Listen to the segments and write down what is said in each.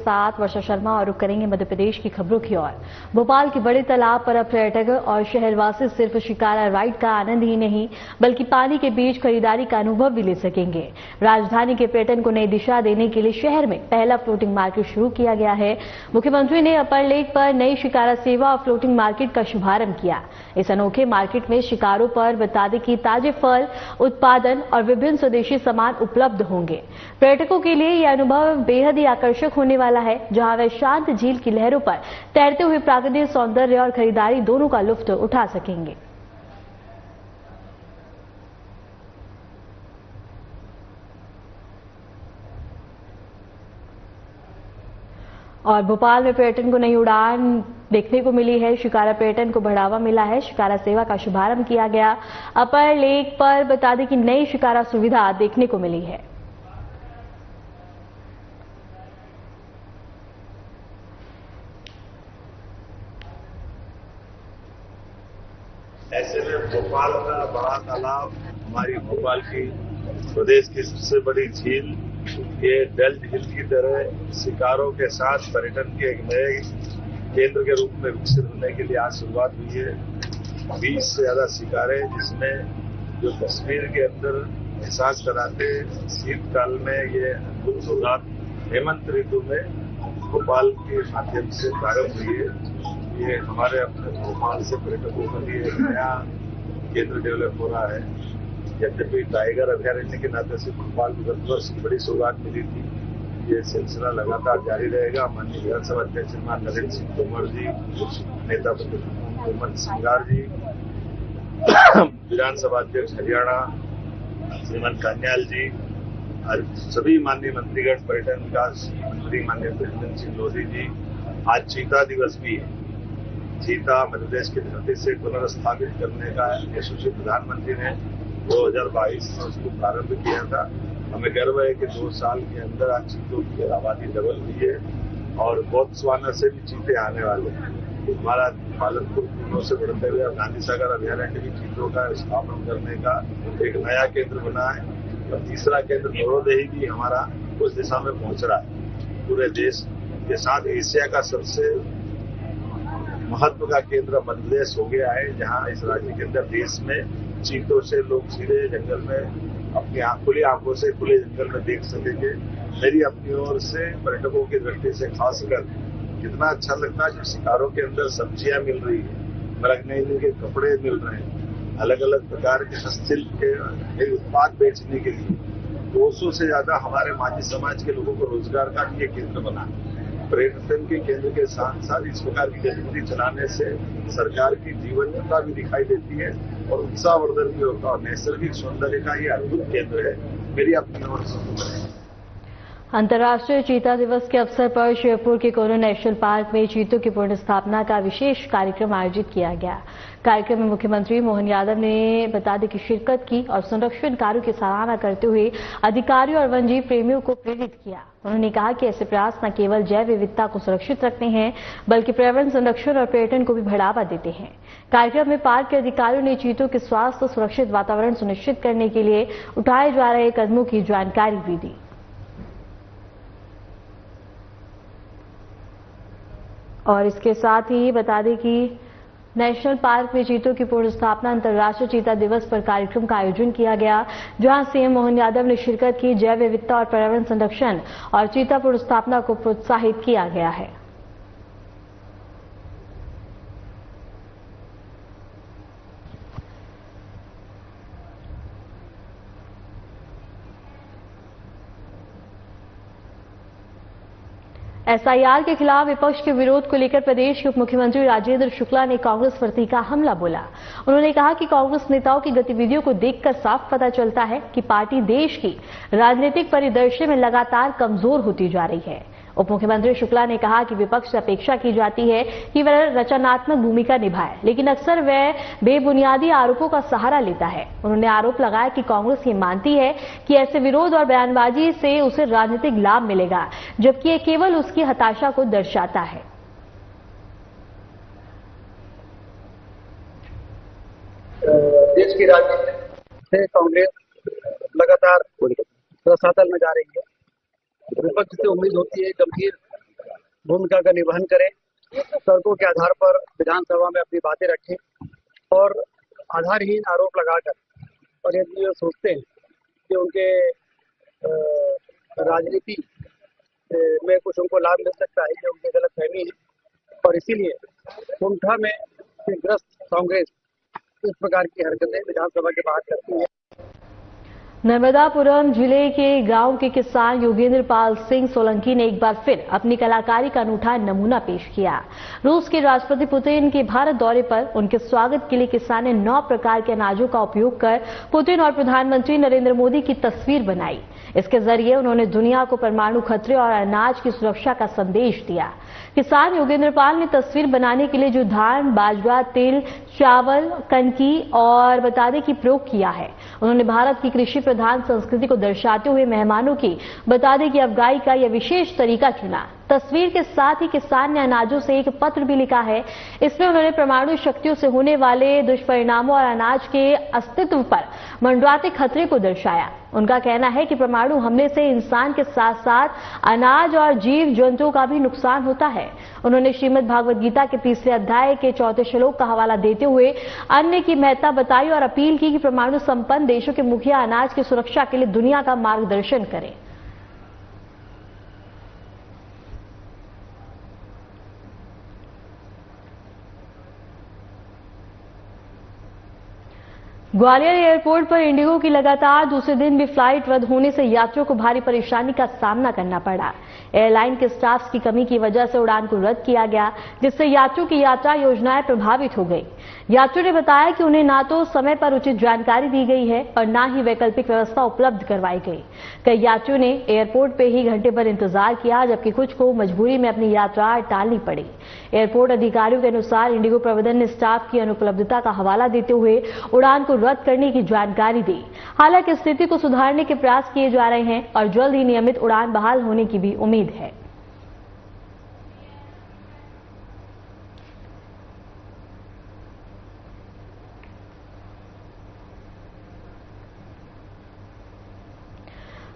साथ वर्षा शर्मा और रुक करेंगे मध्य प्रदेश की खबरों की ओर। भोपाल के बड़े तालाब पर अब पर्यटक और शहरवासी सिर्फ शिकारा राइड का आनंद ही नहीं बल्कि पानी के बीच खरीदारी का अनुभव भी ले सकेंगे। राजधानी के पर्यटन को नई दिशा देने के लिए शहर में पहला फ्लोटिंग मार्केट शुरू किया गया है। मुख्यमंत्री ने अपर लेक पर नई शिकारा सेवा और फ्लोटिंग मार्केट का शुभारंभ किया। इस अनोखे मार्केट में शिकारों पर बता दें कि ताजे फल उत्पादन और विभिन्न स्वदेशी सामान उपलब्ध होंगे। पर्यटकों के लिए यह अनुभव बेहद ही आकर्षक होने वाला है, जहां वे शांत झील की लहरों पर तैरते हुए प्राकृतिक सौंदर्य और खरीदारी दोनों का लुत्फ उठा सकेंगे। और भोपाल में पर्यटन को नई उड़ान देखने को मिली है। शिकारा पर्यटन को बढ़ावा मिला है। शिकारा सेवा का शुभारंभ किया गया। अपर लेक पर बता दें कि नई शिकारा सुविधा देखने को मिली है। ऐसे में भोपाल का बड़ा तालाब, हमारी भोपाल की प्रदेश की सबसे बड़ी झील, ये डल झील की तरह शिकारों के साथ पर्यटन के एक नए केंद्र के रूप में विकसित होने के लिए आज शुरुआत हुई है। 20 से ज्यादा शिकारे, जिसमें जो कश्मीर के अंदर एहसास कराते शीतकाल में ये अद्भुत सौगात हेमंत ऋतु में भोपाल के माध्यम से प्रारंभ हुई है। ये हमारे अपने भोपाल से पर्यटकों के लिए एक नया केंद्र डेवलप हो रहा है। यद्यपि टाइगर अभयारण्य के नाते से भोपाल को गत वर्ष की बड़ी सौगात मिली थी। ये सिलसिला लगातार जारी रहेगा। माननीय विधानसभा अध्यक्ष श्रीमान नरेंद्र सिंह तोमर जी, नेता प्रतिपक्ष हेमंत सिंगार जी, विधानसभा अध्यक्ष हरियाणा श्रीमान कान्याल जी और सभी माननीय मंत्रीगण, पर्यटन विकास मंत्री माननीय त्रिवेंद्र सिंह लोधी जी, आज चीता दिवस भी है। चीता मध्य प्रदेश की धरती से पुनर्स्थापित करने का यशस्वी प्रधानमंत्री ने 2022 में उसको प्रारंभ किया था। हमें गर्व है कि 2 साल के अंदर आज चीतों की आबादी डबल हुई है और बोत्सवाना से भी चीते आने वाले हैं। हमारा पालनपुर कुनों से बढ़ते हुए गांधी सागर अभयारण्य भी चीतों का स्थापना करने का एक नया केंद्र बना है और तीसरा केंद्र नवोदय भी हमारा उस दिशा में पहुंच रहा है। पूरे देश के साथ एशिया का सबसे महत्व का केंद्र मध्य प्रदेश हो गया है, जहां इस राज्य के अंदर देश में चीतों से लोग सीधे जंगल में अपनी खुली आंखों से खुले जंगल में देख सकेंगे। मेरी अपनी ओर से पर्यटकों की दृष्टि से खासकर कितना अच्छा लगता है, जो शिकारों के अंदर सब्जियां मिल रही है, नए के कपड़े मिल रहे हैं, अलग अलग प्रकार के हस्तशिल्प के उत्पाद बेचने के लिए 200 से ज्यादा हमारे माझी समाज के लोगों को रोजगार का ये केंद्र बना। पर्यटन के केंद्र के साथ साथ इस प्रकार की गतिविधि चलाने से सरकार की जीवंतता भी दिखाई देती है और उत्साहवर्धन भी होता है और नैसर्गिक सौंदर्य का ये अद्भुत केंद्र है। मेरी अपनी ओर से अंतर्राष्ट्रीय चीता दिवस के अवसर पर श्योपुर के कोरो नेशनल पार्क में चीतों की पुनर्स्थापना का विशेष कार्यक्रम आयोजित किया गया। कार्यक्रम में मुख्यमंत्री मोहन यादव ने बता दें कि शिरकत की और संरक्षण कार्यों की सराहना करते हुए अधिकारियों और वन्यजीव प्रेमियों को प्रेरित किया। उन्होंने कहा कि ऐसे प्रयास न केवल जैव विविधता को सुरक्षित रखते हैं बल्कि पर्यावरण संरक्षण और पर्यटन को भी बढ़ावा देते हैं। कार्यक्रम में पार्क के अधिकारियों ने चीतों के स्वास्थ्य और सुरक्षित वातावरण सुनिश्चित करने के लिए उठाए जा रहे कदमों की जानकारी भी दी। और इसके साथ ही बता दें कि नेशनल पार्क में चीतों की पुनर्स्थापना अंतर्राष्ट्रीय चीता दिवस पर कार्यक्रम का आयोजन किया गया, जहां सीएम मोहन यादव ने शिरकत की। जैव विविधता और पर्यावरण संरक्षण और चीता पुनर्स्थापना को प्रोत्साहित किया गया है। एसआईआर के खिलाफ विपक्ष के विरोध को लेकर प्रदेश के उप मुख्यमंत्री राजेंद्र शुक्ला ने कांग्रेस प्रति का हमला बोला। उन्होंने कहा कि कांग्रेस नेताओं की गतिविधियों को देखकर साफ पता चलता है कि पार्टी देश की राजनीतिक परिदृश्य में लगातार कमजोर होती जा रही है। उप मुख्यमंत्री शुक्ला ने कहा कि विपक्ष से अपेक्षा की जाती है कि वह रचनात्मक भूमिका निभाए, लेकिन अक्सर वह बेबुनियादी आरोपों का सहारा लेता है। उन्होंने आरोप लगाया कि कांग्रेस ये मानती है कि ऐसे विरोध और बयानबाजी से उसे राजनीतिक लाभ मिलेगा, जबकि ये केवल उसकी हताशा को दर्शाता है। देश की राजनीति से कांग्रेस लगातार रसातल में जा रही है। विपक्ष से उम्मीद होती है गंभीर भूमिका का निर्वहन करें, तर्कों के आधार पर विधानसभा में अपनी बातें रखें और आधारहीन आरोप लगाकर और यदि ये सोचते हैं कि उनके राजनीति में कुछ उनको लाभ मिल सकता है, ये उनकी गलतफहमी है और इसीलिए कुंठा में ग्रस्त कांग्रेस इस प्रकार की हरकतें विधानसभा के बाहर करती है। नर्मदापुरम जिले के गांव के किसान योगेंद्र पाल सिंह सोलंकी ने एक बार फिर अपनी कलाकारी का अनूठा नमूना पेश किया। रूस के राष्ट्रपति पुतिन के भारत दौरे पर उनके स्वागत के लिए किसान ने 9 प्रकार के अनाजों का उपयोग कर पुतिन और प्रधानमंत्री नरेंद्र मोदी की तस्वीर बनाई। इसके जरिए उन्होंने दुनिया को परमाणु खतरे और अनाज की सुरक्षा का संदेश दिया। किसान योगेंद्र पाल ने तस्वीर बनाने के लिए जो धान, बाजरा, तिल, चावल, कनकी और बतादे की प्रयोग किया है, उन्होंने भारत की कृषि प्रधान संस्कृति को दर्शाते हुए मेहमानों की बतादे की अफगाई का यह विशेष तरीका चुना। तस्वीर के साथ ही किसान ने अनाजों से एक पत्र भी लिखा है। इसमें उन्होंने परमाणु शक्तियों से होने वाले दुष्परिणामों और अनाज के अस्तित्व पर मंडराते खतरे को दर्शाया। उनका कहना है कि परमाणु हमले से इंसान के साथ साथ अनाज और जीव जंतुओं का भी नुकसान होता है। उन्होंने श्रीमद् भागवत गीता के 3 अध्याय के 4 श्लोक का हवाला देते हुए अन्न की महत्ता बताई और अपील की कि परमाणु संपन्न देशों के मुखिया अनाज की सुरक्षा के लिए दुनिया का मार्गदर्शन करें। ग्वालियर एयरपोर्ट पर इंडिगो की लगातार दूसरे दिन भी फ्लाइट रद्द होने से यात्रियों को भारी परेशानी का सामना करना पड़ा। एयरलाइन के स्टाफ की कमी की वजह से उड़ान को रद्द किया गया, जिससे यात्रियों की यात्रा योजनाएं प्रभावित हो गई। यात्रियों ने बताया कि उन्हें ना तो समय पर उचित जानकारी दी गई है और ना ही वैकल्पिक व्यवस्था उपलब्ध करवाई गई। कई यात्रियों ने एयरपोर्ट पर ही घंटे भर इंतजार किया, जबकि कुछ को मजबूरी में अपनी यात्रा टालनी पड़ी। एयरपोर्ट अधिकारियों के अनुसार इंडिगो प्रबंधन ने स्टाफ की अनुपलब्धता का हवाला देते हुए उड़ान को रद्द करने की जानकारी दी। हालांकि स्थिति को सुधारने के प्रयास किए जा रहे हैं और जल्द ही नियमित उड़ान बहाल होने की भी उम्मीद है।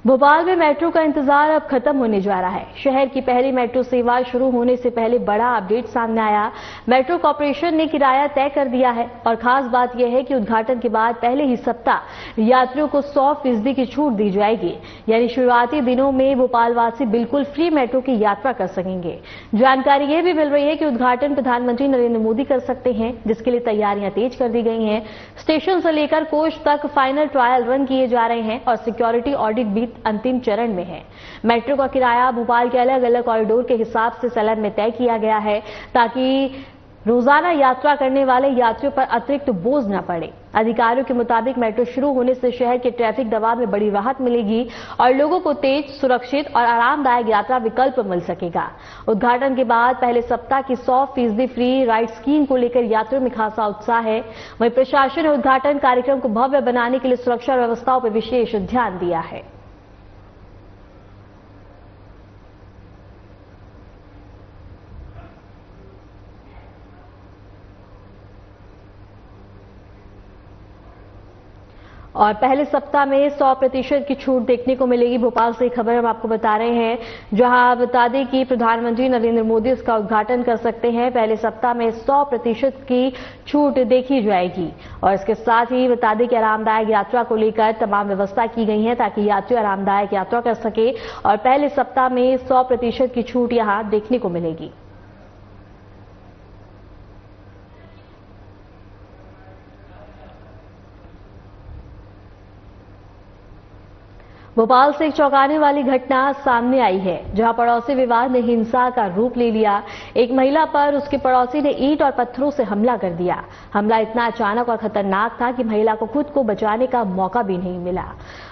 भोपाल में मेट्रो का इंतजार अब खत्म होने जा रहा है। शहर की पहली मेट्रो सेवा शुरू होने से पहले बड़ा अपडेट सामने आया। मेट्रो कॉर्पोरेशन ने किराया तय कर दिया है और खास बात यह है कि उद्घाटन के बाद पहले ही सप्ताह यात्रियों को 100% की छूट दी जाएगी, यानी शुरुआती दिनों में भोपालवासी बिल्कुल फ्री मेट्रो की यात्रा कर सकेंगे। जानकारी यह भी मिल रही है कि उद्घाटन प्रधानमंत्री नरेंद्र मोदी कर सकते हैं, जिसके लिए तैयारियां तेज कर दी गई हैं। स्टेशन से लेकर कोच तक फाइनल ट्रायल रन किए जा रहे हैं और सिक्योरिटी ऑडिट भी अंतिम चरण में है। मेट्रो का किराया भोपाल के अलग अलग कॉरिडोर के हिसाब से सैलान में तय किया गया है, ताकि रोजाना यात्रा करने वाले यात्रियों पर अतिरिक्त बोझ न पड़े। अधिकारियों के मुताबिक मेट्रो शुरू होने से शहर के ट्रैफिक दबाव में बड़ी राहत मिलेगी और लोगों को तेज, सुरक्षित और आरामदायक यात्रा विकल्प मिल सकेगा। उद्घाटन के बाद पहले सप्ताह की 100% फ्री राइड स्कीम को लेकर यात्रियों में खासा उत्साह है। वहीं प्रशासन ने उद्घाटन कार्यक्रम को भव्य बनाने के लिए सुरक्षा व्यवस्थाओं पर विशेष ध्यान दिया है। और पहले सप्ताह में 100% की छूट देखने को मिलेगी। भोपाल से खबर हम आपको बता रहे हैं, जहां बता दें कि प्रधानमंत्री नरेंद्र मोदी इसका उद्घाटन कर सकते हैं। पहले सप्ताह में 100% की छूट देखी जाएगी और इसके साथ ही बता दें कि आरामदायक यात्रा को लेकर तमाम व्यवस्था की गई है, ताकि यात्री आरामदायक यात्रा कर सके और पहले सप्ताह में 100% की छूट यहां देखने को मिलेगी। भोपाल से एक चौंकाने वाली घटना सामने आई है, जहां पड़ोसी विवाद ने हिंसा का रूप ले लिया। एक महिला पर उसके पड़ोसी ने ईंट और पत्थरों से हमला कर दिया। हमला इतना अचानक और खतरनाक था कि महिला को खुद को बचाने का मौका भी नहीं मिला।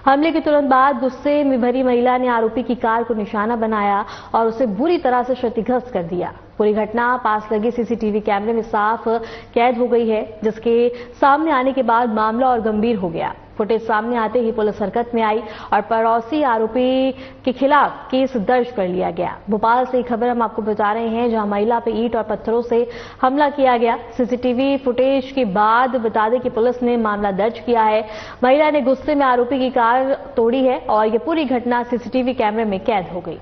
हमले के तुरंत बाद गुस्से में भरी महिला ने आरोपी की कार को निशाना बनाया और उसे बुरी तरह से क्षतिग्रस्त कर दिया। पूरी घटना पास लगे सीसीटीवी कैमरे में साफ कैद हो गई है, जिसके सामने आने के बाद मामला और गंभीर हो गया। फुटेज सामने आते ही पुलिस हरकत में आई और पड़ोसी आरोपी के खिलाफ केस दर्ज कर लिया गया। भोपाल से खबर हम आपको बता रहे हैं, जहां महिला पर ईंट और पत्थरों से हमला किया गया। सीसीटीवी फुटेज के बाद बता दें कि पुलिस ने मामला दर्ज किया है। महिला ने गुस्से में आरोपी की कार तोड़ी है और यह पूरी घटना सीसीटीवी कैमरे में कैद हो गई।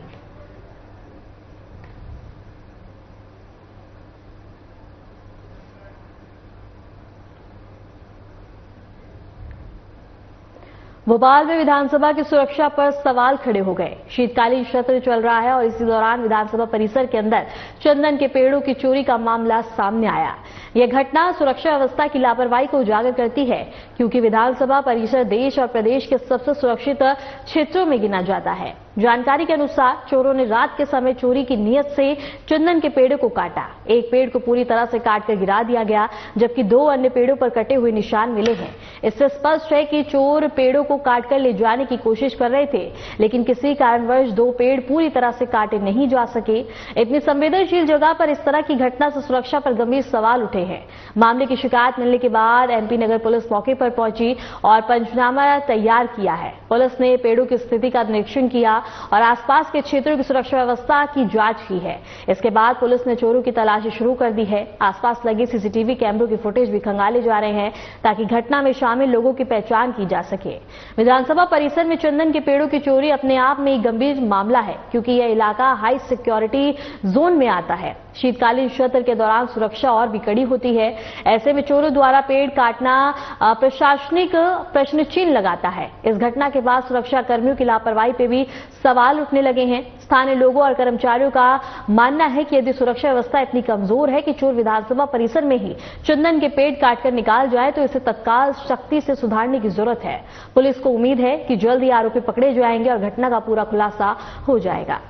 भोपाल में विधानसभा की सुरक्षा पर सवाल खड़े हो गए। शीतकालीन सत्र चल रहा है और इसी दौरान विधानसभा परिसर के अंदर चंदन के पेड़ों की चोरी का मामला सामने आया। यह घटना सुरक्षा व्यवस्था की लापरवाही को उजागर करती है, क्योंकि विधानसभा परिसर देश और प्रदेश के सबसे सुरक्षित क्षेत्रों में गिना जाता है। जानकारी के अनुसार चोरों ने रात के समय चोरी की नीयत से चंदन के पेड़ों को काटा। एक पेड़ को पूरी तरह से काटकर गिरा दिया गया, जबकि 2 अन्य पेड़ों पर कटे हुए निशान मिले हैं। इससे स्पष्ट है कि चोर पेड़ों को काटकर ले जाने की कोशिश कर रहे थे, लेकिन किसी कारणवश 2 पेड़ पूरी तरह से काटे नहीं जा सके। इतनी संवेदनशील जगह पर इस तरह की घटना से सुरक्षा पर गंभीर सवाल उठे हैं। मामले की शिकायत मिलने के बाद एमपी नगर पुलिस मौके पर पहुंची और पंचनामा तैयार किया है। पुलिस ने पेड़ों की स्थिति का निरीक्षण किया और आसपास के क्षेत्रों की सुरक्षा व्यवस्था की जांच की है। इसके बाद पुलिस ने चोरों की तलाशी शुरू कर दी है। आसपास लगे सीसीटीवी कैमरों की फुटेज भी खंगाले जा रहे हैं, ताकि घटना में शामिल लोगों की पहचान की जा सके। विधानसभा परिसर में चंदन के पेड़ों की चोरी अपने आप में एक गंभीर मामला है, क्योंकि यह इलाका हाई सिक्योरिटी जोन में आता है। शीतकालीन सत्र के दौरान सुरक्षा और भी कड़ी होती है। ऐसे में चोरों द्वारा पेड़ काटना प्रशासनिक प्रश्न चिन्ह लगाता है। इस घटना के बाद सुरक्षा कर्मियों की लापरवाही पे भी सवाल उठने लगे हैं। स्थानीय लोगों और कर्मचारियों का मानना है कि यदि सुरक्षा व्यवस्था इतनी कमजोर है कि चोर विधानसभा परिसर में ही चंदन के पेड़ काटकर निकाल जाए, तो इसे तत्काल सख्ती से सुधारने की जरूरत है। पुलिस को उम्मीद है कि जल्द ही आरोपी पकड़े जाएंगे और घटना का पूरा खुलासा हो जाएगा।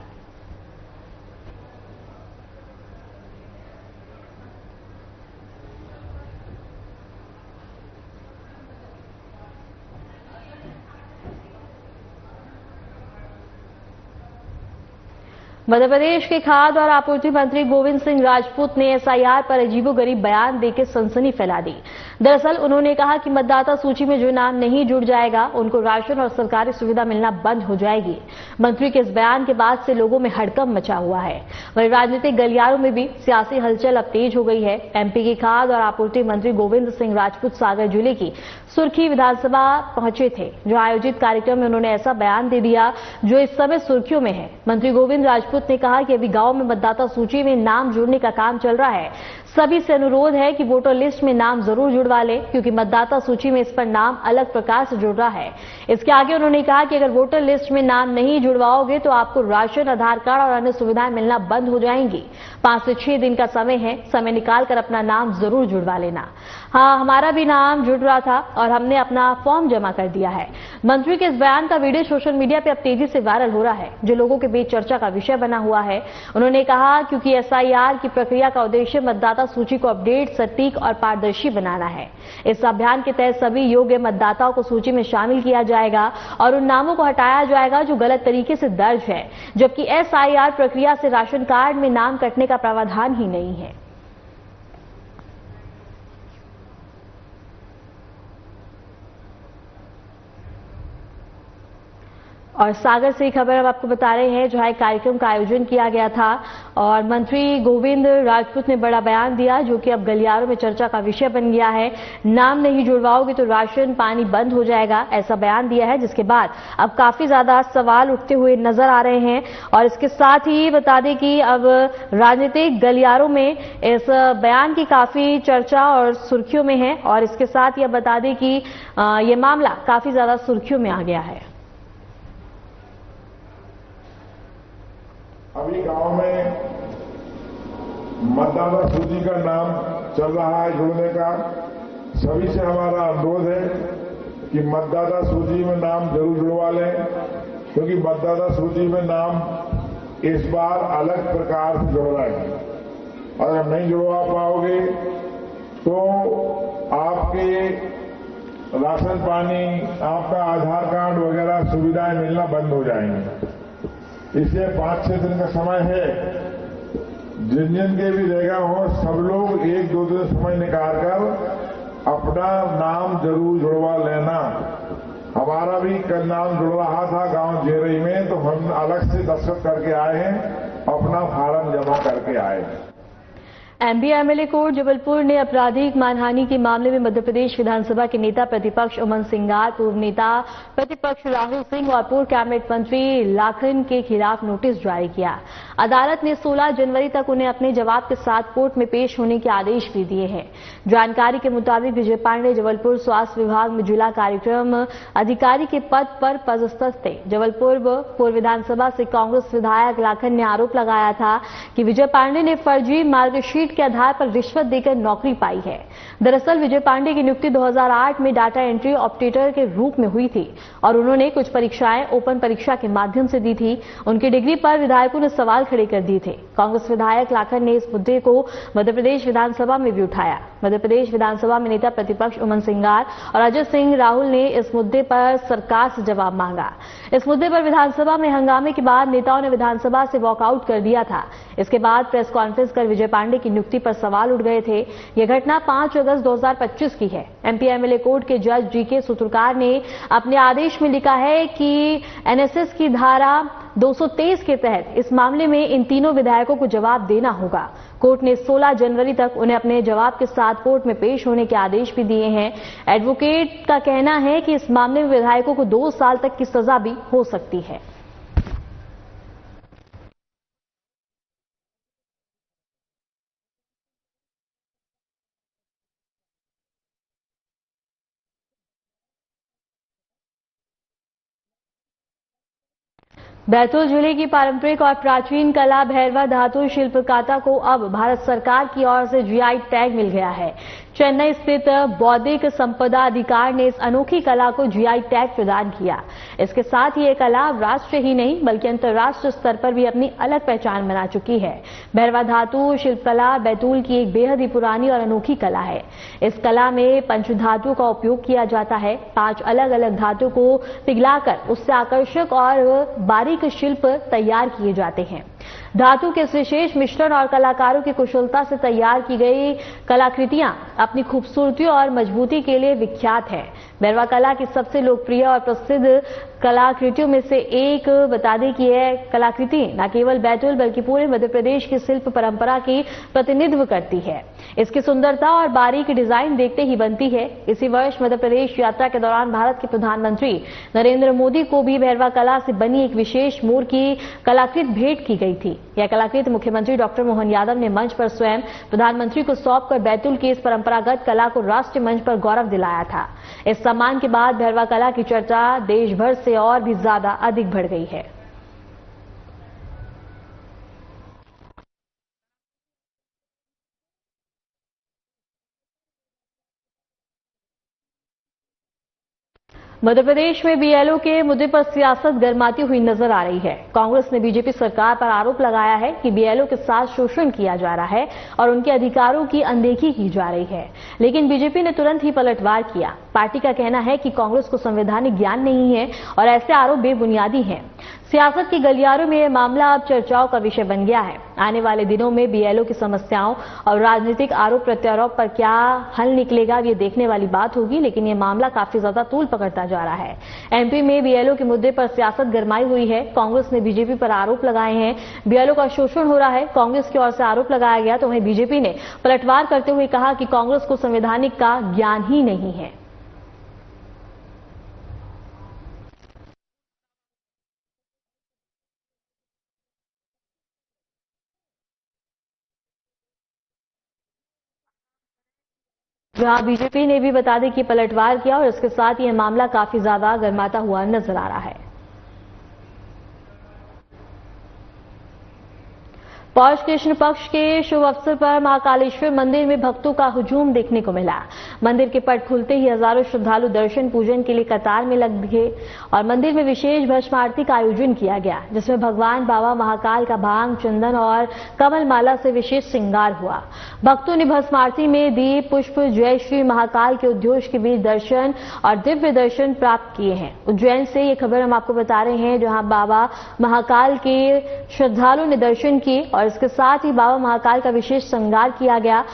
मध्य प्रदेश के खाद्य और आपूर्ति मंत्री गोविंद सिंह राजपूत ने एसआईआर पर अजीबोगरीब बयान देकर सनसनी फैला दी। दरअसल उन्होंने कहा कि मतदाता सूची में जो नाम नहीं जुड़ जाएगा, उनको राशन और सरकारी सुविधा मिलना बंद हो जाएगी। मंत्री के इस बयान के बाद से लोगों में हड़कंप मचा हुआ है। वहीं राजनीतिक गलियारों में भी सियासी हलचल अब तेज हो गई है। एमपी के खाद्य और आपूर्ति मंत्री गोविंद सिंह राजपूत सागर जिले की सुर्खी विधानसभा पहुंचे थे, जो आयोजित कार्यक्रम में उन्होंने ऐसा बयान दे दिया जो इस समय सुर्खियों में है। मंत्री गोविंद राजपूत ने कहा कि अभी गांव में मतदाता सूची में नाम जोड़ने का काम चल रहा है। सभी से अनुरोध है कि वोटर लिस्ट में नाम जरूर जुड़वा लें, क्योंकि मतदाता सूची में इस पर नाम अलग प्रकार से जुड़ रहा है। इसके आगे उन्होंने कहा कि अगर वोटर लिस्ट में नाम नहीं जुड़वाओगे तो आपको राशन, आधार कार्ड और अन्य सुविधाएं मिलना बंद हो जाएंगी। 5 से 6 दिन का समय है, समय निकालकर अपना नाम जरूर जुड़वा लेना। हाँ, हमारा भी नाम जुड़ रहा था और हमने अपना फॉर्म जमा कर दिया है। मंत्री के इस बयान का वीडियो सोशल मीडिया पर अब तेजी से वायरल हो रहा है, जो लोगों के बीच चर्चा का विषय बना हुआ है। उन्होंने कहा क्योंकि एसआईआर की प्रक्रिया का उद्देश्य मतदाता सूची को अपडेट, सटीक और पारदर्शी बनाना है। इस अभियान के तहत सभी योग्य मतदाताओं को सूची में शामिल किया जाएगा और उन नामों को हटाया जाएगा जो गलत तरीके से दर्ज है, जबकि एसआईआर प्रक्रिया से राशन कार्ड में नाम कटने का प्रावधान ही नहीं है। और सागर से खबर अब आपको बता रहे हैं, जहां एक कार्यक्रम का आयोजन किया गया था और मंत्री गोविंद राजपूत ने बड़ा बयान दिया, जो कि अब गलियारों में चर्चा का विषय बन गया है। नाम नहीं जुड़वाओगे तो राशन पानी बंद हो जाएगा, ऐसा बयान दिया है, जिसके बाद अब काफी ज्यादा सवाल उठते हुए नजर आ रहे हैं। और इसके साथ ही बता दें कि अब राजनीतिक गलियारों में इस बयान की काफी चर्चा और सुर्खियों में है। और इसके साथ ही अब बता दें कि ये मामला काफी ज्यादा सुर्खियों में आ गया है। अभी गांव में मतदाता सूची का नाम चल रहा है जुड़ने का। सभी से हमारा अनुरोध है कि मतदाता सूची में नाम जरूर जुड़वा लें, क्योंकि मतदाता सूची में नाम इस बार अलग प्रकार से जुड़ रहा है। अगर नहीं जुड़वा पाओगे तो आपके राशन पानी, आपका आधार कार्ड वगैरह सुविधाएं मिलना बंद हो जाएंगी। इसलिए 5-6 दिन का समय है। जिन जिन के भी जगह हो, सब लोग 1-2 दिन समय निकालकर अपना नाम जरूर जुड़वा लेना। हमारा भी कल नाम जुड़ रहा था गांव जेरई में, तो हम अलग से दस्तखत करके आए हैं, अपना फार्म जमा करके आए हैं। एमपी एमएलए कोर्ट जबलपुर ने आपराधिक मानहानि के मामले में मध्य प्रदेश विधानसभा के नेता प्रतिपक्ष उमंग सिंगार, पूर्व नेता प्रतिपक्ष राहुल सिंह और पूर्व कैबिनेट मंत्री लाखन के खिलाफ नोटिस जारी किया। अदालत ने 16 जनवरी तक उन्हें अपने जवाब के साथ कोर्ट में पेश होने के आदेश भी दिए हैं। जानकारी के मुताबिक विजय पांडे जबलपुर स्वास्थ्य विभाग में जिला कार्यक्रम अधिकारी के पद पर पदस्थ थे। जबलपुर पूर्व विधानसभा से कांग्रेस विधायक लाखन ने आरोप लगाया था कि विजय पांडे ने फर्जी मार्कशीट के आधार पर रिश्वत देकर नौकरी पाई है। दरअसल विजय पांडे की नियुक्ति 2008 में डाटा एंट्री ऑपरेटर के रूप में हुई थी और उन्होंने कुछ परीक्षाएं ओपन परीक्षा के माध्यम से दी थी। उनकी डिग्री पर विधायकों ने सवाल खड़े कर दिए थे। कांग्रेस विधायक लाखन ने इस मुद्दे को मध्य प्रदेश विधानसभा में भी उठाया। मध्य प्रदेश विधानसभा में नेता प्रतिपक्ष उमंग सिंगार और अजय सिंह राहुल ने इस मुद्दे पर सरकार से जवाब मांगा। इस मुद्दे पर विधानसभा में हंगामे के बाद नेताओं ने विधानसभा से वॉकआउट कर दिया था। इसके बाद प्रेस कॉन्फ्रेंस कर विजय पांडे की नियुक्ति पर सवाल उठ गए थे। यह घटना 5 अगस्त 2025 की है। एमपी एमएलए कोर्ट के जज जीके सूत्रकार ने अपने आदेश में लिखा है कि एनएसएस की धारा 223 के तहत इस मामले में इन तीनों विधायकों को जवाब देना होगा। कोर्ट ने 16 जनवरी तक उन्हें अपने जवाब के साथ कोर्ट में पेश होने के आदेश भी दिए हैं। एडवोकेट का कहना है कि इस मामले में विधायकों को 2 साल तक की सजा भी हो सकती है। बैतूल जिले की पारंपरिक और प्राचीन कला भैरवा धातु शिल्पकाता को अब भारत सरकार की ओर से जीआई टैग मिल गया है। चेन्नई स्थित बौद्धिक संपदा अधिकार ने इस अनोखी कला को जीआई टैग प्रदान किया। इसके साथ ही ये कला राष्ट्र ही नहीं बल्कि अंतर्राष्ट्रीय स्तर पर भी अपनी अलग पहचान बना चुकी है। भैरवा धातु शिल्पकला बैतूल की एक बेहद ही पुरानी और अनोखी कला है। इस कला में पंचधातु का उपयोग किया जाता है। 5 अलग अलग धातु को पिघलाकर उससे आकर्षक और बारीक शिल्प तैयार किए जाते हैं। धातु के इस विशेष मिश्रण और कलाकारों की कुशलता से तैयार की गई कलाकृतियां अपनी खूबसूरती और मजबूती के लिए विख्यात है। भैरवा कला की सबसे लोकप्रिय और प्रसिद्ध कलाकृतियों में से एक बता दें कि यह कलाकृति न केवल बैतूल बल्कि पूरे मध्य प्रदेश की शिल्प परंपरा की प्रतिनिधित्व करती है। इसकी सुंदरता और बारीक डिजाइन देखते ही बनती है। इसी वर्ष मध्य प्रदेश यात्रा के दौरान भारत के प्रधानमंत्री नरेंद्र मोदी को भी भैरवा कला से बनी एक विशेष मोर की कलाकृति भेंट की गई थी। यह कलाकृति मुख्यमंत्री डॉक्टर मोहन यादव ने मंच पर स्वयं प्रधानमंत्री को सौंपकर बैतूल की इस परंपरागत कला को राष्ट्रीय मंच पर गौरव दिलाया था। इस सम्मान के बाद भैरवा कला की चर्चा देश भर से और भी ज्यादा अधिक बढ़ गई है। मध्य प्रदेश में बीएलओ के मुद्दे पर सियासत गरमाती हुई नजर आ रही है। कांग्रेस ने बीजेपी सरकार पर आरोप लगाया है कि बीएलओ के साथ शोषण किया जा रहा है और उनके अधिकारों की अनदेखी की जा रही है, लेकिन बीजेपी ने तुरंत ही पलटवार किया। पार्टी का कहना है कि कांग्रेस को संवैधानिक ज्ञान नहीं है और ऐसे आरोप बेबुनियादी हैं। सियासत के गलियारों में यह मामला अब चर्चाओं का विषय बन गया है। आने वाले दिनों में बीएलओ की समस्याओं और राजनीतिक आरोप प्रत्यारोप पर क्या हल निकलेगा ये देखने वाली बात होगी, लेकिन यह मामला काफी ज्यादा तूल पकड़ता जा रहा है। एमपी में बीएलओ के मुद्दे पर सियासत गरमाई हुई है। कांग्रेस ने बीजेपी पर आरोप लगाए हैं। बीएलओ का शोषण हो रहा है, कांग्रेस की ओर से आरोप लगाया गया तो वहीं बीजेपी ने पलटवार करते हुए कहा कि कांग्रेस को संवैधानिक का ज्ञान ही नहीं है। जहां बीजेपी ने भी बता दें कि पलटवार किया और इसके साथ यह मामला काफी ज्यादा गरमाता हुआ नजर आ रहा है। पौष कृष्ण पक्ष के शुभ अवसर पर महाकालेश्वर मंदिर में भक्तों का हुजूम देखने को मिला। मंदिर के पट खुलते ही हजारों श्रद्धालु दर्शन पूजन के लिए कतार में लग गए और मंदिर में विशेष भस्म आरती का आयोजन किया गया, जिसमें भगवान बाबा महाकाल का भांग, चंदन और कमल माला से विशेष श्रृंगार हुआ। भक्तों ने भस्म आरती में दीप पुष्प जय श्री महाकाल के उद्घोष के बीच दर्शन और दिव्य दर्शन प्राप्त किए हैं। उज्जैन से ये खबर हम आपको बता रहे हैं, जहां बाबा महाकाल के श्रद्धालुओं ने दर्शन किए और इसके साथ ही बाबा महाकाल का विशेष श्रृंगार किया गया।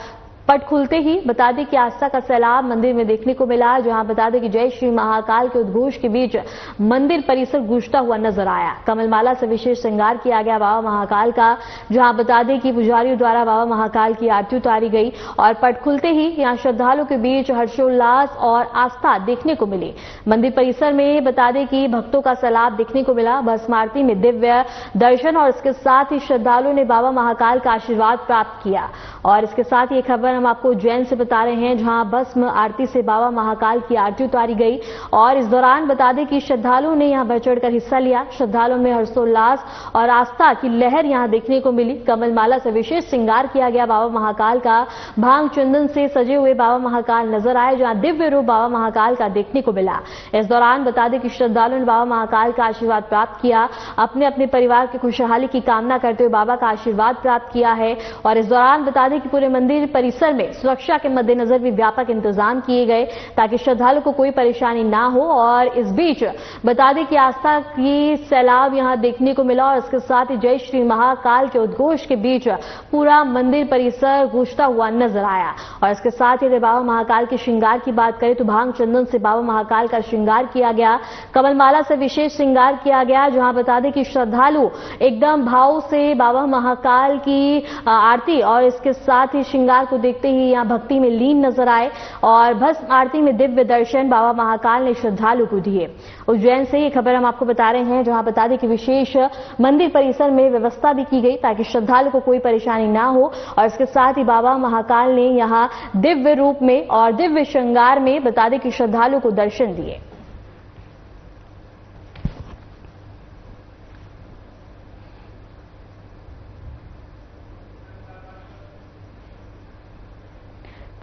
पट खुलते ही बता दें कि आस्था का सैलाब मंदिर में देखने को मिला, जहां बता दें कि जय श्री महाकाल के उद्घोष के बीच मंदिर परिसर गूंजता हुआ नजर आया। कमलमाला से विशेष श्रृंगार किया गया बाबा महाकाल का, जहां बता दें कि पुजारियों द्वारा बाबा महाकाल की आरती उतारी गई और पट खुलते ही यहां श्रद्धालुओं के बीच हर्षोल्लास और आस्था देखने को मिली। मंदिर परिसर में बता दें कि भक्तों का सैलाब देखने को मिला। भस्म आरती में दिव्य दर्शन और इसके साथ ही श्रद्धालुओं ने बाबा महाकाल का आशीर्वाद प्राप्त किया। और इसके साथ ये खबर हम आपको उज्जैन से बता रहे हैं, जहां भस्म आरती से बाबा महाकाल की आरती उतारी गई और इस दौरान बता दें कि श्रद्धालुओं ने यहां बढ़ चढ़कर हिस्सा लिया। श्रद्धालुओं में हर्षोल्लास और आस्था की लहर यहां देखने को मिली। कमलमाला से विशेष श्रृंगार किया गया बाबा महाकाल का। भांग चंदन से सजे हुए बाबा महाकाल नजर आए, जहां दिव्य रूप बाबा महाकाल का देखने को मिला। इस दौरान बता दें कि श्रद्धालुओं ने बाबा महाकाल का आशीर्वाद प्राप्त किया। अपने अपने परिवार की खुशहाली की कामना करते हुए बाबा का आशीर्वाद प्राप्त किया है। और इस दौरान बता दें कि पूरे मंदिर परिसर में सुरक्षा के मद्देनजर भी व्यापक इंतजाम किए गए ताकि श्रद्धालुओं को कोई परेशानी ना हो। और इस बीच बता दें कि आस्था की सैलाब यहां देखने को मिला और इसके साथ ही जय श्री महाकाल के उद्घोष के बीच पूरा मंदिर परिसर गूंजता हुआ नजर आया। और इसके साथ ही बाबा महाकाल के श्रृंगार की बात करें तो भांग चंदन से बाबा महाकाल का श्रृंगार किया गया। कमलमाला से विशेष श्रृंगार किया गया, जहां बता दें कि श्रद्धालु एकदम भाव से बाबा महाकाल की आरती और इसके साथ ही श्रृंगार को देखते ही यहां भक्ति में लीन नजर आए। और भस्म आरती में दिव्य दर्शन बाबा महाकाल ने श्रद्धालु को दिए। उज्जैन से ये खबर हम आपको बता रहे हैं, जहां बता दें कि विशेष मंदिर परिसर में व्यवस्था भी की गई ताकि श्रद्धालु को कोई परेशानी ना हो। और इसके साथ ही बाबा महाकाल ने यहां दिव्य रूप में और दिव्य श्रृंगार में बता दें कि श्रद्धालु को दर्शन दिए।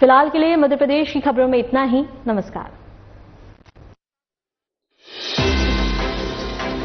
फिलहाल के लिए मध्य प्रदेश की खबरों में इतना ही। नमस्कार।